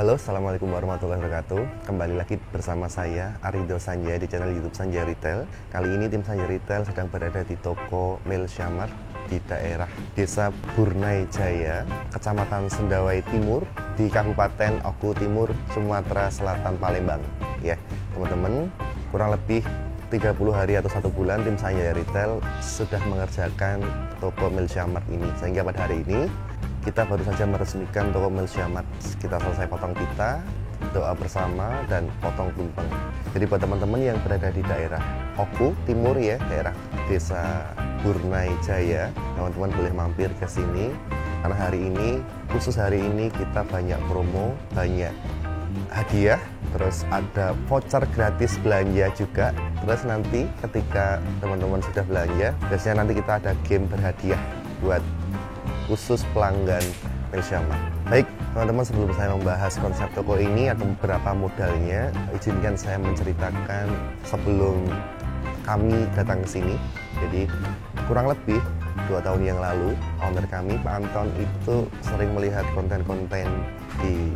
Halo, Assalamualaikum warahmatullahi wabarakatuh. Kembali lagi bersama saya, Arido Sanjaya, di channel YouTube Sanjaya Retail. Kali ini tim Sanjaya Retail sedang berada di toko Milsyamart di daerah Desa Burnai Jaya, Kecamatan Sendawai Timur, di Kabupaten Oku Timur, Sumatera Selatan, Palembang. Ya, teman-teman, kurang lebih 30 hari atau 1 bulan tim Sanjaya Retail sudah mengerjakan toko Milsyamart ini. Sehingga pada hari ini kita baru saja meresmikan toko Milsyamart. Kita selesai potong pita, doa bersama, dan potong tumpeng. Jadi buat teman-teman yang berada di daerah Oku Timur ya, daerah Desa Burnai Jaya, teman-teman boleh mampir ke sini. Karena hari ini, khusus hari ini kita banyak promo, banyak hadiah, terus ada voucher gratis belanja juga. Terus nanti ketika teman-teman sudah belanja, biasanya nanti kita ada game berhadiah buat khusus pelanggan Milsyamart. Baik, teman-teman, sebelum saya membahas konsep toko ini atau beberapa modalnya, izinkan saya menceritakan sebelum kami datang ke sini. Jadi kurang lebih 2 tahun yang lalu, owner kami, Pak Anton, itu sering melihat konten-konten di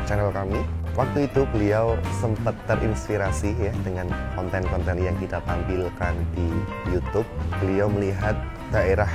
channel kami. Waktu itu beliau sempat terinspirasi ya dengan konten-konten yang kita tampilkan di YouTube. Beliau melihat daerah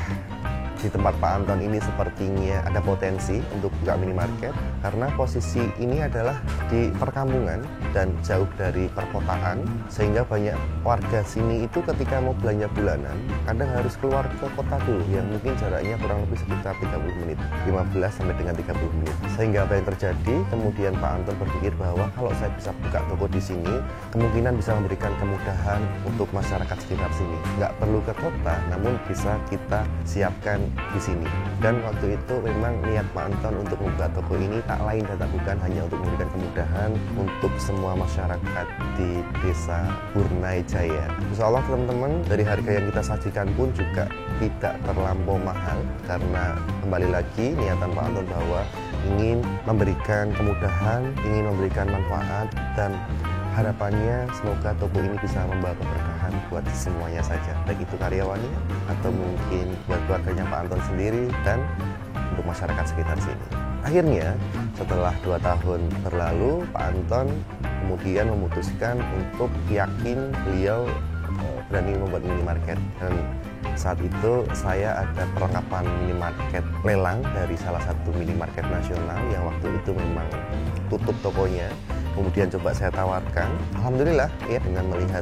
di tempat Pak Anton ini sepertinya ada potensi untuk buka minimarket, karena posisi ini adalah di perkampungan dan jauh dari perkotaan, sehingga banyak warga sini itu ketika mau belanja bulanan kadang harus keluar ke kota dulu yang mungkin jaraknya kurang lebih sekitar 30 menit, 15 sampai dengan 30 menit. Sehingga apa yang terjadi, kemudian Pak Anton berpikir bahwa kalau saya bisa buka toko di sini, kemungkinan bisa memberikan kemudahan untuk masyarakat sekitar sini. Nggak perlu ke kota, namun bisa kita siapkan di sini. Dan waktu itu memang niat Pak Anton untuk membuka toko ini tak lain dan tak bukan hanya untuk memberikan kemudahan untuk semua masyarakat di Desa Burnai Jaya. Insya Allah teman-teman, dari harga yang kita sajikan pun juga tidak terlampau mahal, karena kembali lagi niatan Pak Anton bahwa ingin memberikan kemudahan, ingin memberikan manfaat, dan harapannya semoga toko ini bisa membawa keberkahan buat semuanya saja, baik itu karyawannya atau mungkin buat keluarganya Pak Anton sendiri dan untuk masyarakat sekitar sini. Akhirnya setelah 2 tahun berlalu, Pak Anton kemudian memutuskan untuk yakin beliau berani membuat minimarket. Dan saat itu saya ada perlengkapan minimarket lelang dari salah satu minimarket nasional yang waktu itu memang tutup tokonya. Kemudian coba saya tawarkan, alhamdulillah ya, dengan melihat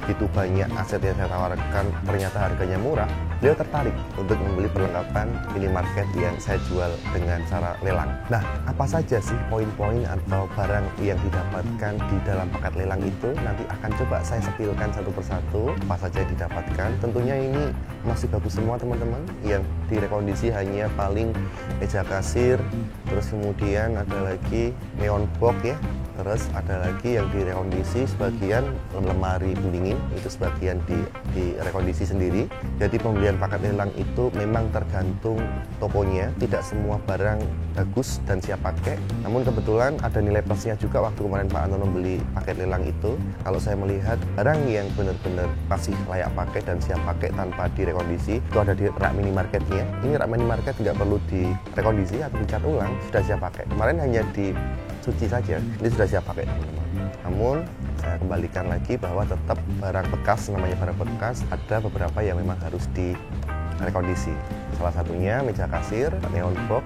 begitu banyak aset yang saya tawarkan ternyata harganya murah, beliau tertarik untuk membeli perlengkapan minimarket yang saya jual dengan cara lelang. Nah, apa saja sih poin-poin atau barang yang didapatkan di dalam paket lelang itu? Nanti akan coba saya sepilkan satu persatu apa saja yang didapatkan. Tentunya ini masih bagus semua teman-teman, yang direkondisi hanya paling meja kasir, terus kemudian ada lagi neon box ya. Terus ada lagi yang direkondisi sebagian lemari pendingin, itu sebagian direkondisi sendiri. Jadi pembelian paket lelang itu memang tergantung tokonya, tidak semua barang bagus dan siap pakai. Namun kebetulan ada nilai plusnya juga waktu kemarin Pak Anton membeli paket lelang itu. Kalau saya melihat barang yang benar-benar masih layak pakai dan siap pakai tanpa direkondisi, itu ada di rak minimarketnya. Ini rak minimarket nggak perlu direkondisi atau dicat ulang, sudah siap pakai. Kemarin hanya dicuci saja, ini sudah siap pakai teman-teman. Namun saya kembalikan lagi bahwa tetap barang bekas, namanya barang bekas, ada beberapa yang memang harus direkondisi. Salah satunya meja kasir, neon box,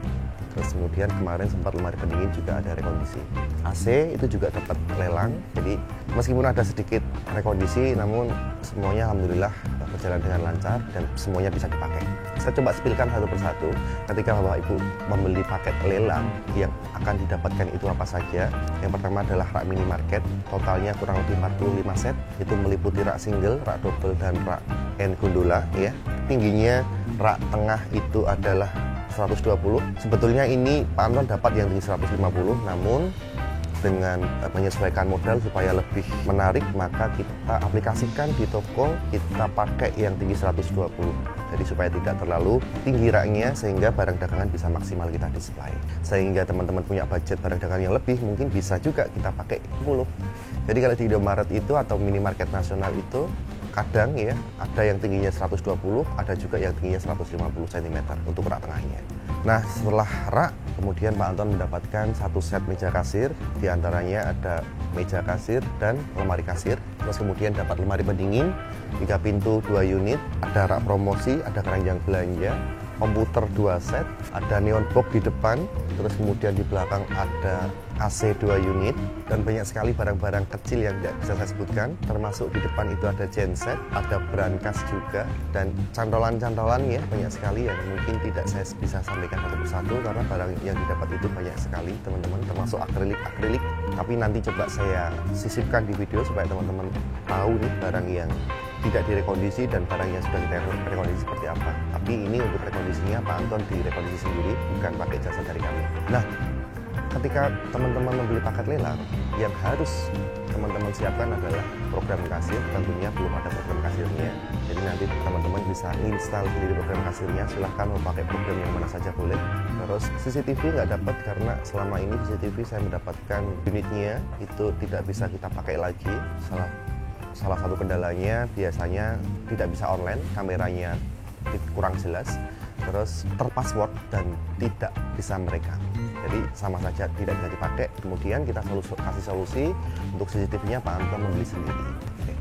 terus kemudian kemarin sempat lemari pendingin juga ada rekondisi. AC itu juga dapat lelang, jadi meskipun ada sedikit rekondisi, namun semuanya alhamdulillah berjalan dengan lancar dan semuanya bisa dipakai. Saya coba spilkan satu persatu. Ketika Bapak Ibu membeli paket lelang, yang akan didapatkan itu apa saja. Yang pertama adalah rak minimarket, totalnya kurang lebih 45 set. Itu meliputi rak single, rak double, dan rak and gondola ya. Tingginya rak tengah itu adalah 120. Sebetulnya ini Pak Anton dapat yang tinggi 150, namun dengan menyesuaikan modal supaya lebih menarik, maka kita aplikasikan di toko, kita pakai yang tinggi 120. Jadi supaya tidak terlalu tinggi raknya, sehingga barang dagangan bisa maksimal kita display. Sehingga teman-teman punya budget barang dagangan yang lebih, mungkin bisa juga kita pakai 10. Jadi kalau di Indomaret itu atau minimarket nasional itu, kadang ya ada yang tingginya 120, ada juga yang tingginya 150 cm untuk rak tengahnya. Nah, setelah rak, kemudian Pak Anton mendapatkan satu set meja kasir, diantaranya ada meja kasir dan lemari kasir. Terus kemudian dapat lemari pendingin, 3 pintu 2 unit, ada rak promosi, ada keranjang belanja, komputer 2 set, ada neon box di depan, terus kemudian di belakang ada AC 2 unit, dan banyak sekali barang-barang kecil yang tidak bisa saya sebutkan, termasuk di depan itu ada genset, ada brankas juga, dan cantolan-cantolan ya banyak sekali yang mungkin tidak saya bisa sampaikan satu persatu karena barang yang didapat itu banyak sekali teman-teman, termasuk akrilik, tapi nanti coba saya sisipkan di video supaya teman-teman tahu nih barang yang tidak direkondisi dan barang yang sudah kita rekondisi seperti apa. Tapi ini untuk rekondisinya Pak Anton direkondisi sendiri, bukan pakai jasa dari kami. Nah, ketika teman-teman membeli paket lelang, yang harus teman-teman siapkan adalah program kasir. Tentunya belum ada program kasirnya, jadi nanti teman-teman bisa install sendiri program kasirnya. Silahkan mau pakai program yang mana saja boleh. Terus CCTV nggak dapat karena selama ini CCTV saya mendapatkan unitnya itu tidak bisa kita pakai lagi. Salah satu kendalanya biasanya tidak bisa online, kameranya kurang jelas, terus terpassword dan tidak bisa merekam. Jadi sama saja tidak bisa dipakai. Kemudian kita kasih solusi untuk CCTV-nya Pak Anton membeli sendiri. Oke.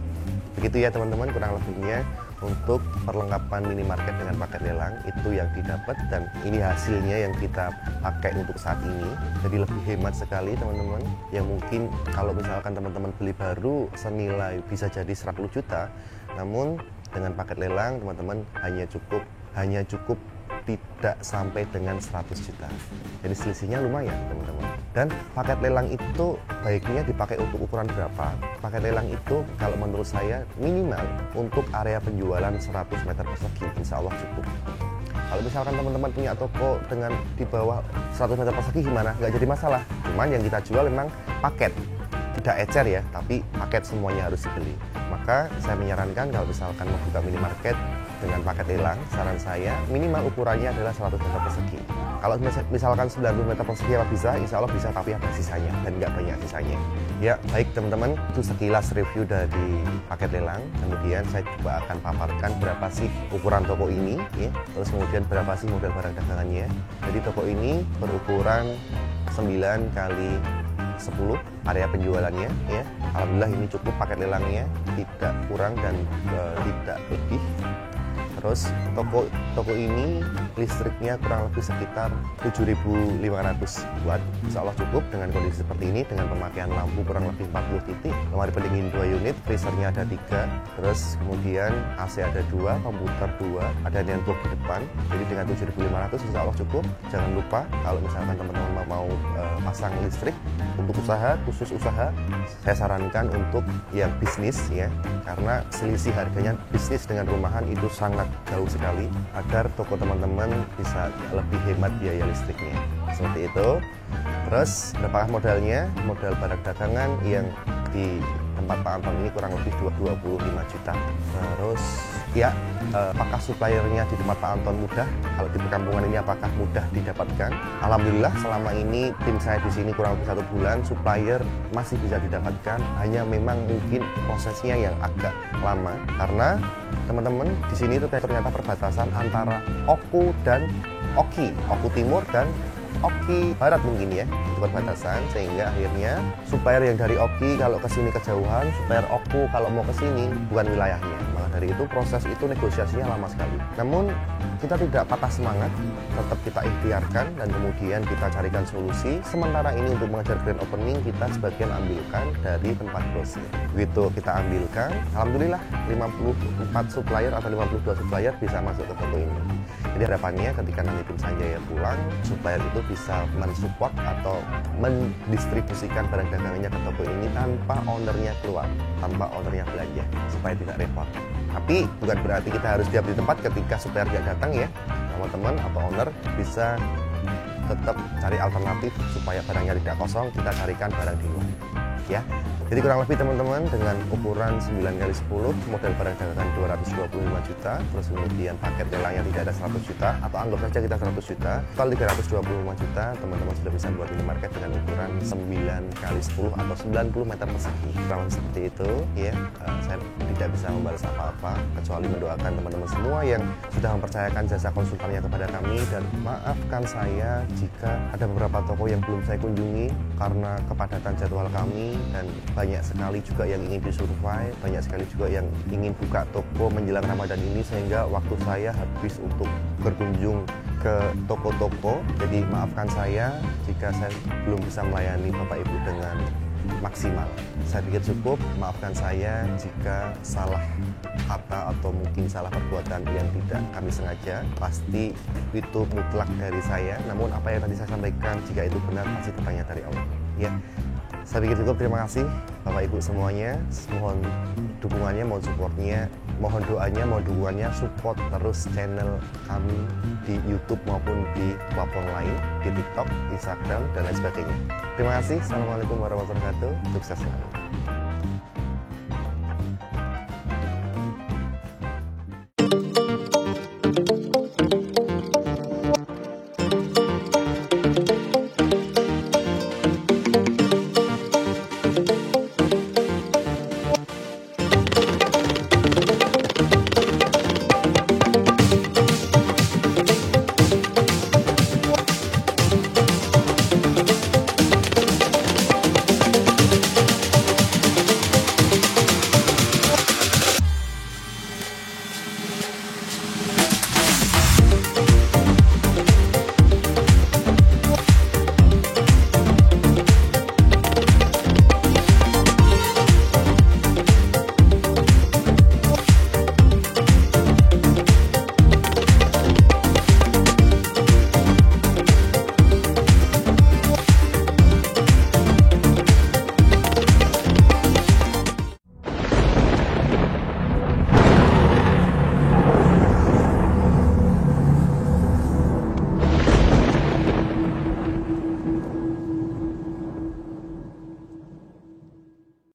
Begitu ya teman-teman kurang lebihnya untuk perlengkapan minimarket dengan paket lelang itu yang didapat, dan ini hasilnya yang kita pakai untuk saat ini. Jadi lebih hemat sekali teman-teman, yang mungkin kalau misalkan teman-teman beli baru senilai bisa jadi 100 juta, namun dengan paket lelang teman-teman hanya cukup tidak sampai dengan 100 juta. Jadi selisihnya lumayan teman-teman. Dan paket lelang itu baiknya dipakai untuk ukuran berapa? Paket lelang itu kalau menurut saya minimal untuk area penjualan 100 meter persegi, insya Allah cukup. Kalau misalkan teman-teman punya toko dengan di bawah 100 meter persegi gimana? Nggak jadi masalah. Cuman yang kita jual memang paket, tidak ecer ya, tapi paket semuanya harus dibeli. Maka saya menyarankan kalau misalkan mau buka minimarket dengan paket lelang, saran saya minimal ukurannya adalah 100 meter persegi. Kalau misalkan 90 meter persegi apa bisa, insya Allah bisa, tapi ada sisanya dan nggak banyak sisanya. Ya baik teman-teman, itu sekilas review dari paket lelang. Kemudian saya coba akan paparkan berapa sih ukuran toko ini, ya. Terus kemudian berapa sih model barang dagangannya. Jadi toko ini berukuran 9 kali 10 area penjualannya ya. Alhamdulillah ini cukup paket lelangnya, tidak kurang dan tidak lebih. Terus toko ini listriknya kurang lebih sekitar 7.500 watt. Insya Allah cukup dengan kondisi seperti ini, dengan pemakaian lampu kurang lebih 40 titik, lemari pendingin 2 unit, freezernya ada 3, terus kemudian AC ada 2, komputer 2, ada neon box di depan. Jadi dengan 7.500 insya Allah cukup. Jangan lupa kalau misalkan teman-teman mau pasang listrik untuk usaha, khusus usaha, saya sarankan untuk yang bisnis ya, karena selisih harganya bisnis dengan rumahan itu sangat jauh sekali, agar toko teman-teman bisa lebih hemat biaya listriknya. Seperti itu. Terus berapakah modalnya? Modal barang dagangan yang di tempat Pak Anton ini kurang lebih 25 juta. Terus ya, apakah suppliernya di tempat Pak Anton mudah? Kalau di perkampungan ini apakah mudah didapatkan? Alhamdulillah selama ini tim saya di sini kurang lebih 1 bulan, supplier masih bisa didapatkan. Hanya memang mungkin prosesnya yang agak lama karena teman-teman di sini itu ternyata perbatasan antara Oku dan Oki, Oku Timur dan Oki Barat mungkin ya, itu perbatasan, sehingga akhirnya supplier yang dari Oki kalau ke sini kejauhan, supplier Oku kalau mau ke sini bukan wilayahnya. Maka dari itu proses itu negosiasinya lama sekali. Namun kita tidak patah semangat, tetap kita ikhtiarkan dan kemudian kita carikan solusi. Sementara ini untuk mengejar grand opening kita sebagian ambilkan dari tempat grosir. Begitu kita ambilkan, alhamdulillah 54 supplier atau 52 supplier bisa masuk ke toko ini. Jadi harapannya ketika nanti tim Sanjaya pulang, supplier itu bisa mensupport atau mendistribusikan barang dagangannya ke toko ini tanpa ownernya keluar, tanpa ownernya belanja, supaya tidak repot. Tapi bukan berarti kita harus diam di tempat ketika supplier tidak datang ya. Teman-teman atau owner bisa tetap cari alternatif supaya barangnya tidak kosong, kita carikan barang di luar. ya. Jadi kurang lebih teman-teman dengan ukuran 9x10, model barang dagangan 225 juta, terus kemudian paket lelangnya tidak ada 100 juta, atau anggap saja kita 100 juta, total 325 juta, teman-teman sudah bisa buat minimarket dengan ukuran 9x10 atau 90 meter persegi. Kurang seperti itu ya. Saya tidak bisa membalas apa-apa kecuali mendoakan teman-teman semua yang sudah mempercayakan jasa konsultannya kepada kami, dan maafkan saya jika ada beberapa toko yang belum saya kunjungi karena kepadatan jadwal kami, dan banyak sekali juga yang ingin disurvey, banyak sekali juga yang ingin buka toko menjelang Ramadan ini, sehingga waktu saya habis untuk berkunjung ke toko-toko. Jadi maafkan saya jika saya belum bisa melayani Bapak Ibu dengan maksimal. Saya pikir cukup. Maafkan saya jika salah kata atau mungkin salah perbuatan yang tidak kami sengaja. Pasti itu mutlak dari saya. Namun apa yang tadi saya sampaikan, jika itu benar, pasti tertanya dari Allah. Ya, saya pikir cukup. Terima kasih Bapak Ibu semuanya. Mohon dukungannya, mohon supportnya, mohon doanya, mohon dukungannya. Support terus channel kami di YouTube maupun di platform lain, di TikTok, Instagram, dan lain sebagainya. Terima kasih. Assalamualaikum warahmatullahi wabarakatuh. Sukses selalu.